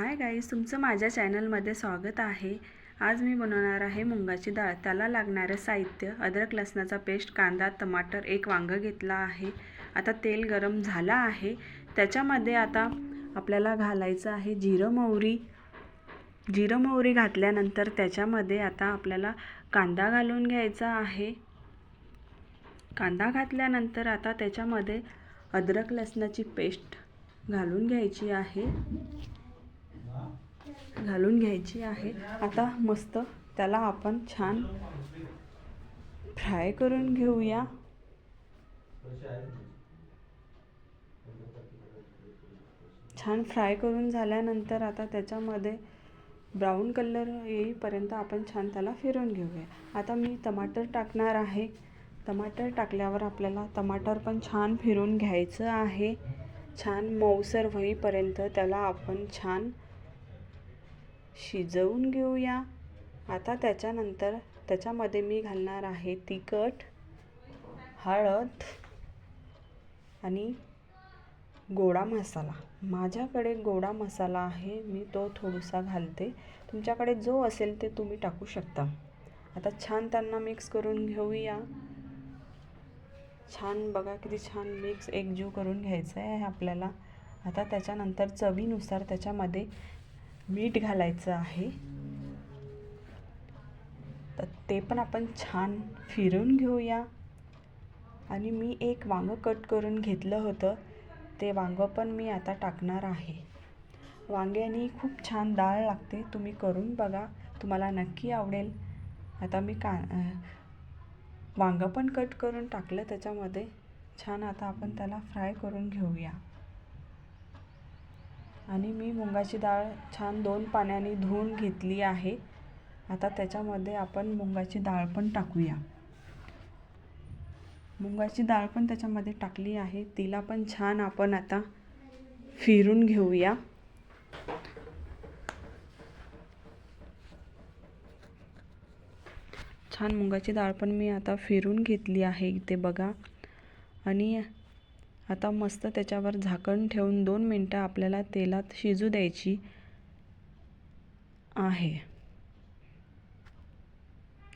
Hi guys, तुमचं माझ्या चॅनलमध्ये स्वागत आहे। आज मी बनवणार आहे मुंगाची डाळ। त्याला लागणारे साहित्य: अद्रक लसणाचा पेस्ट, कांदा, टमाटर, एक वांग घेतला आहे। आता तेल गरम झाला आहे, त्याच्यामध्ये आता आपल्याला घालायचं आहे जिरं मोहरी घातल्यानंतर त्याच्यामध्ये आता आपल्याला कांदा घालून घ्यायचा आहे। कांदा घातल्यानंतर आता त्याच्यामध्ये अद्रक लसणाची पेस्ट घालून घ्यायची आहे। आता मस्त त्याला आपण छान फ्राय करून घेऊया। छान फ्राय करून झाल्यानंतर आता त्याच्यामध्ये ब्राऊन कलर येईपर्यंत आपण छान त्याला फिरवून घेऊया। आता मी टमाटर टाकणार आहे। टमाटर टाकल्यावर आपल्याला टमाटर पण छान फिरवून घ्यायचं आहे। छान मऊसर होईपर्यंत त्याला आपण छान शिजवून घेऊया। आता त्याच्यानंतर त्याच्यामध्ये मी घालणार आहे तिखट, हळद आणि गोडा मसाला। माझ्याकडे गोडा मसाला आहे, मी तो थोडासा घालते। तुमच्याकडे जो असेल ते तुम्ही टाकू शकता। आता छान त्यांना मिक्स करून घेऊया। छान बघा किती छान मिक्स एकजीव करून घ्यायचं आहे आपल्याला। आता त्याच्यानंतर चवीनुसार त्याच्यामध्ये मीठ घालायचं आहे। तर ते पण आपण छान फिरवून घेऊया। आणि मी एक वांग कट करून घेतलं होतं, ते वांग पण मी आता टाकणार आहे। वांग्याने खूप छान डाळ लागते, तुम्ही करून बघा, तुम्हाला नक्की आवडेल। आता मी वांग पण कट करून टाकलं त्याच्यामध्ये। छान आता आपण त्याला फ्राय करून घेऊया। आणि मी मुंगाची डाळ छान 2 पाण्याने धुवून घेतली आहे। आता त्याच्यामध्ये आपण मुंगाची डाळ पण टाकूया। मुंगाची डाळ पण त्याच्यामध्ये टाकली आहे, तिला पण छान आपण आता फिरून घेऊया। छान मुंगाची डाळ पण मी आता फिरून घेतली आहे इथे बघा। आणि आता मस्त त्याच्यावर झाकण ठेवून 2 मिनिटं आपल्याला तेलात शिजू द्यायची आहे।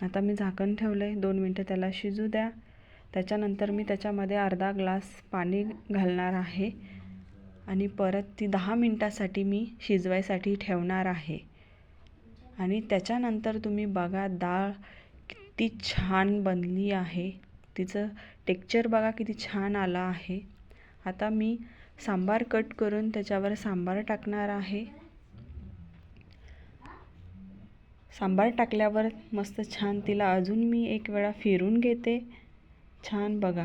आता मी झाकण ठेवलंय, 2 मिनिटं त्याला शिजू द्या। त्याच्यानंतर मी त्याच्यामध्ये अर्धा ग्लास पाणी घालणार आहे आणि परत ती 10 मिनिटासाठी मी शिजवायसाठी ठेवणार आहे। आणि त्याच्यानंतर तुम्ही बघा डाळ किती छान बनली आहे, तिचं टेक्स्चर बघा किती छान आला आहे। आता मी सांबार कट करून त्याच्यावर सांबार टाकणार आहे। सांबार टाकल्यावर मस्त छान तिला अजून मी एक वेळा फिरून घेते। छान बघा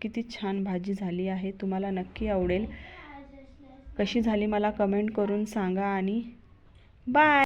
किती छान भाजी झाली आहे, तुम्हाला नक्की आवडेल। कशी झाली मला कमेंट करून सांगा आणि बाय।